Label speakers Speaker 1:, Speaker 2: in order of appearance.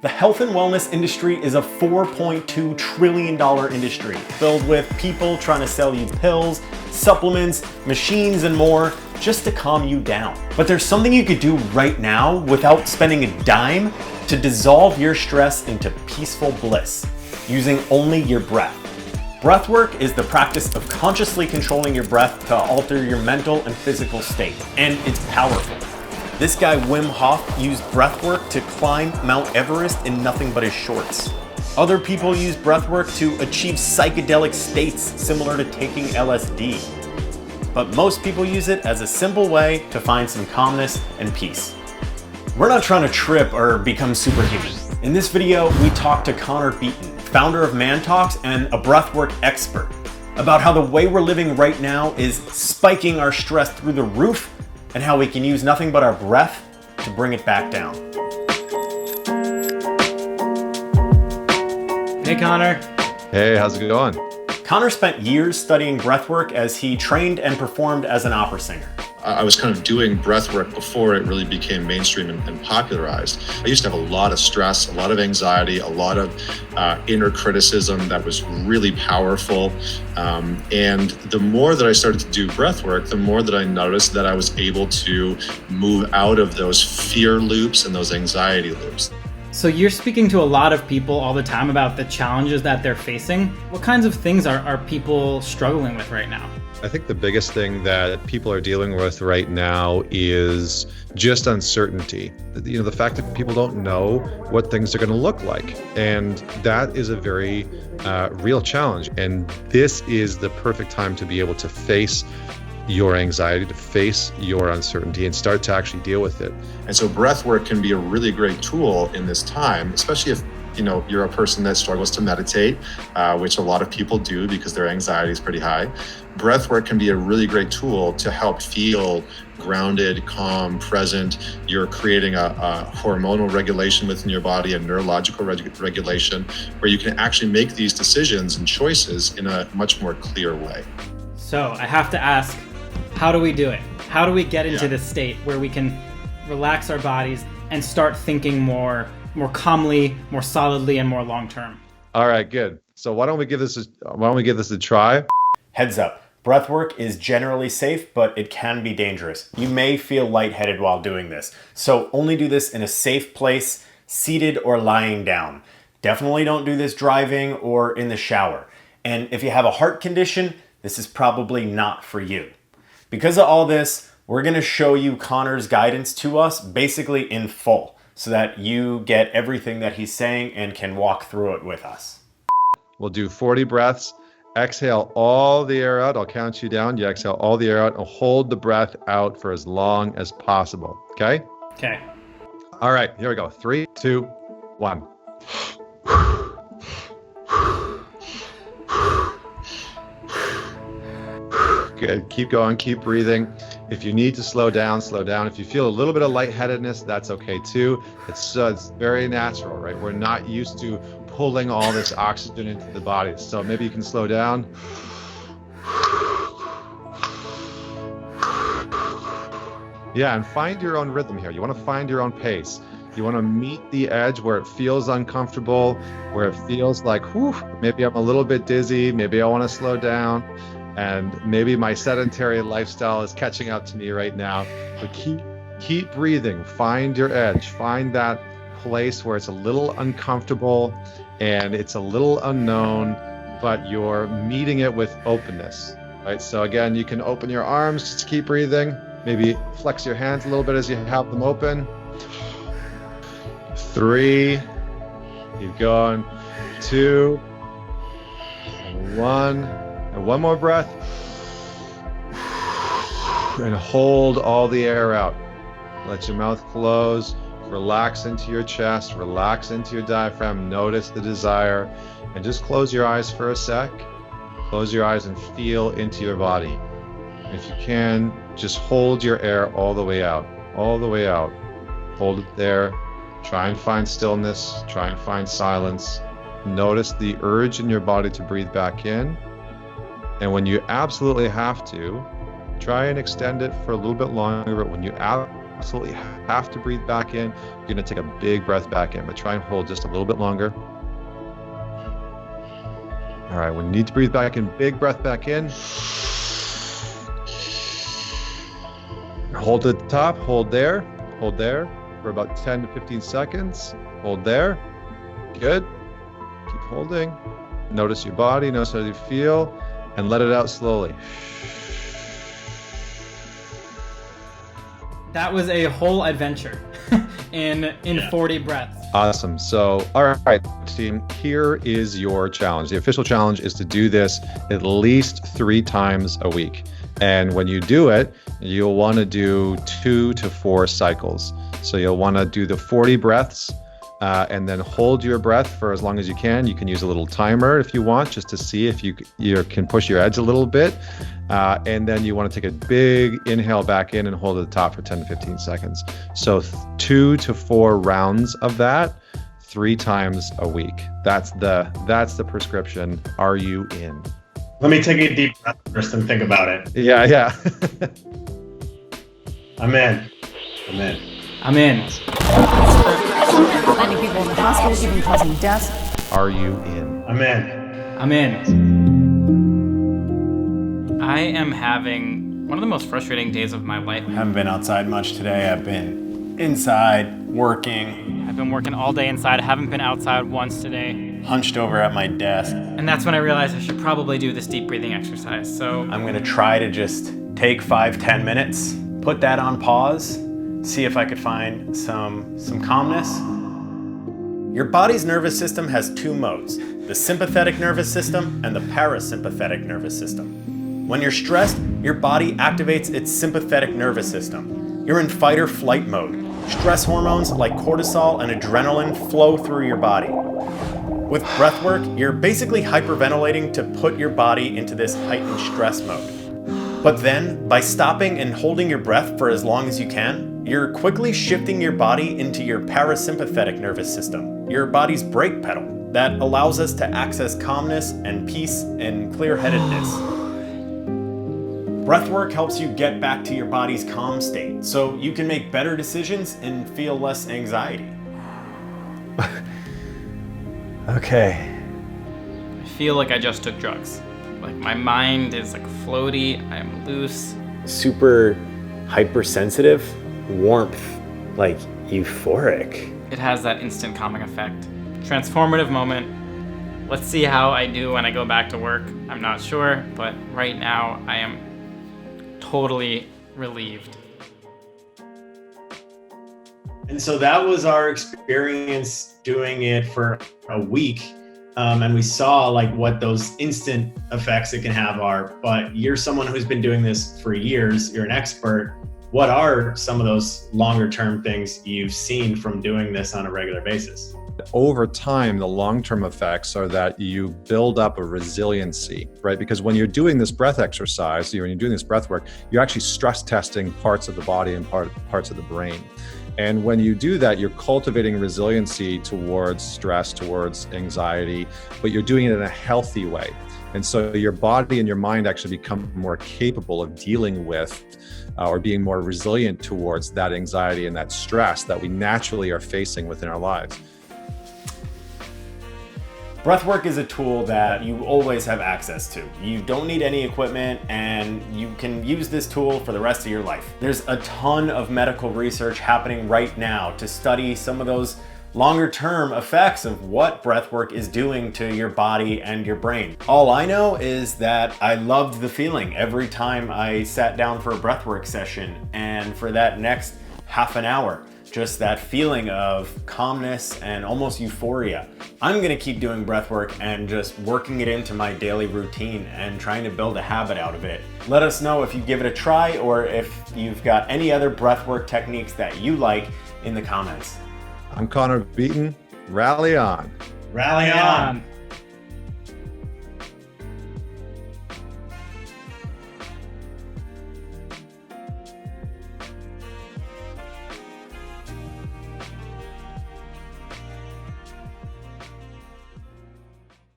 Speaker 1: The health and wellness industry is a $4.2 trillion industry filled with people trying to sell you pills, supplements, machines, and more just to calm you down. But there's something you could do right now without spending a dime to dissolve your stress into peaceful bliss, using only your breath. Breathwork is the practice of consciously controlling your breath to alter your mental and physical state, and it's powerful. This guy, Wim Hof, used breathwork to climb Mount Everest in nothing but his shorts. Other people use breathwork to achieve psychedelic states similar to taking LSD. But most people use it as a simple way to find some calmness and peace. We're not trying to trip or become superhuman. In this video, we talk to Connor Beaton, founder of ManTalks and a breathwork expert, about how the way we're living right now is spiking our stress through the roof and how we can use nothing but our breath to bring it back down.
Speaker 2: Hey, Connor.
Speaker 3: Hey, how's it going?
Speaker 1: Connor spent years studying breathwork as he trained and performed as an opera singer.
Speaker 4: I was kind of doing breathwork before it really became mainstream and popularized. I used to have a lot of stress, a lot of anxiety, a lot of inner criticism that was really powerful. And the more that I started to do breathwork, the more that I noticed that I was able to move out of those fear loops and those anxiety loops.
Speaker 2: So you're speaking to a lot of people all the time about the challenges that they're facing. What kinds of things are people struggling with right now?
Speaker 3: I think the biggest thing that people are dealing with right now is just uncertainty. The fact that people don't know what things are going to look like. And that is a very real challenge. And this is the perfect time to be able to face your anxiety, to face your uncertainty and start to actually deal with it.
Speaker 4: And so breathwork can be a really great tool in this time, especially if you're a person that struggles to meditate, which a lot of people do because their anxiety is pretty high. Breathwork can be a really great tool to help feel grounded, calm, present. You're creating a hormonal regulation within your body, a neurological regulation, where you can actually make these decisions and choices in a much more clear way.
Speaker 2: So I have to ask, how do we do it? How do we get into this state where we can relax our bodies and start thinking more calmly, more solidly, and more long-term?
Speaker 3: All right, good. So why don't we give this a try?
Speaker 1: Heads up, breathwork is generally safe, but it can be dangerous. You may feel lightheaded while doing this, so only do this in a safe place, seated or lying down. Definitely don't do this driving or in the shower. And if you have a heart condition, this is probably not for you. Because of all this, we're gonna show you Connor's guidance to us basically in full, so that you get everything that he's saying and can walk through it with us.
Speaker 3: We'll do 40 breaths. Exhale all the air out. I'll count you down. You exhale all the air out and hold the breath out for as long as possible. Okay?
Speaker 2: Okay.
Speaker 3: All right, here we go. 3, 2, 1. Good. Keep going. Keep breathing. If you need to slow down, slow down. If you feel a little bit of lightheadedness, that's okay too. It's very natural, right? We're not used to pulling all this oxygen into the body. So maybe you can slow down. Yeah, and find your own rhythm here. You want to find your own pace. You want to meet the edge where it feels uncomfortable, where it feels like, whew, maybe I'm a little bit dizzy, maybe I want to slow down. And maybe my sedentary lifestyle is catching up to me right now. But keep breathing. Find your edge. Find that place where it's a little uncomfortable and it's a little unknown, but you're meeting it with openness. Right? So again, you can open your arms, just keep breathing. Maybe flex your hands a little bit as you have them open. 3, keep going. 2, 1. And one more breath. And hold all the air out. Let your mouth close. Relax into your chest. Relax into your diaphragm. Notice the desire. And just close your eyes for a sec. Close your eyes and feel into your body. If you can, just hold your air all the way out. All the way out. Hold it there. Try and find stillness. Try and find silence. Notice the urge in your body to breathe back in. And when you absolutely have to, try and extend it for a little bit longer. But when you absolutely have to breathe back in, you're going to take a big breath back in, but try and hold just a little bit longer. All right, when you need to breathe back in, big breath back in. Hold at the top, hold there for about 10 to 15 seconds. Hold there. Good. Keep holding. Notice your body, notice how you feel, and let it out slowly.
Speaker 2: That was a whole adventure in 40 breaths.
Speaker 3: Awesome. So, all right, team, here is your challenge. The official challenge is to do this at least 3 times a week. And when you do it, you'll want to do 2 to 4 cycles. So you'll want to do the 40 breaths and then hold your breath for as long as you can. You can use a little timer if you want, just to see if you can push your edge a little bit. And then you want to take a big inhale back in and hold at the top for 10 to 15 seconds. So 2 to 4 rounds of that 3 times a week. That's the prescription. Are you in?
Speaker 1: Let me take a deep breath first and think about it.
Speaker 3: Yeah.
Speaker 1: I'm in.
Speaker 5: Landing people in the hospital, even causing deaths.
Speaker 3: Are you in?
Speaker 1: I'm in.
Speaker 2: I am having one of the most frustrating days of my life.
Speaker 1: I haven't been outside much today. I've been inside working,
Speaker 2: I've been working all day inside. I haven't been outside once today.
Speaker 1: hunched over at my desk.
Speaker 2: And that's when I realized I should probably do this deep breathing exercise. So
Speaker 1: I'm gonna try to just take 5-10 minutes, put that on pause, see if I could find some calmness. Your body's nervous system has 2 modes, the sympathetic nervous system and the parasympathetic nervous system. When you're stressed, your body activates its sympathetic nervous system. You're in fight or flight mode. Stress hormones like cortisol and adrenaline flow through your body. With breath work, you're basically hyperventilating to put your body into this heightened stress mode. But then, by stopping and holding your breath for as long as you can, you're quickly shifting your body into your parasympathetic nervous system, your body's brake pedal, that allows us to access calmness and peace and clear-headedness. Breathwork helps you get back to your body's calm state, so you can make better decisions and feel less anxiety. Okay.
Speaker 2: I feel like I just took drugs. Like my mind is like floaty, I'm loose.
Speaker 1: Super hypersensitive, warmth, like euphoric.
Speaker 2: It has that instant calming effect. Transformative moment. Let's see how I do when I go back to work. I'm not sure, but right now I am totally relieved.
Speaker 1: And so that was our experience doing it for a week. And we saw like what those instant effects it can have are, but you're someone who's been doing this for years, you're an expert. What are some of those longer term things you've seen from doing this on a regular basis?
Speaker 3: Over time, the long-term effects are that you build up a resiliency, right? Because when you're doing this breath exercise, when you're doing this breath work, you're actually stress testing parts of the body and parts of the brain. And when you do that, you're cultivating resiliency towards stress, towards anxiety, but you're doing it in a healthy way. And so your body and your mind actually become more capable of dealing with or being more resilient towards that anxiety and that stress that we naturally are facing within our lives.
Speaker 1: Breathwork is a tool that you always have access to. You don't need any equipment and you can use this tool for the rest of your life. There's a ton of medical research happening right now to study some of those longer term effects of what breathwork is doing to your body and your brain. All I know is that I loved the feeling every time I sat down for a breathwork session, and for that next half an hour, just that feeling of calmness and almost euphoria. I'm gonna keep doing breathwork and just working it into my daily routine and trying to build a habit out of it. Let us know if you give it a try or if you've got any other breathwork techniques that you like in the comments.
Speaker 3: I'm Connor Beaton. Rally on.
Speaker 1: Rally on.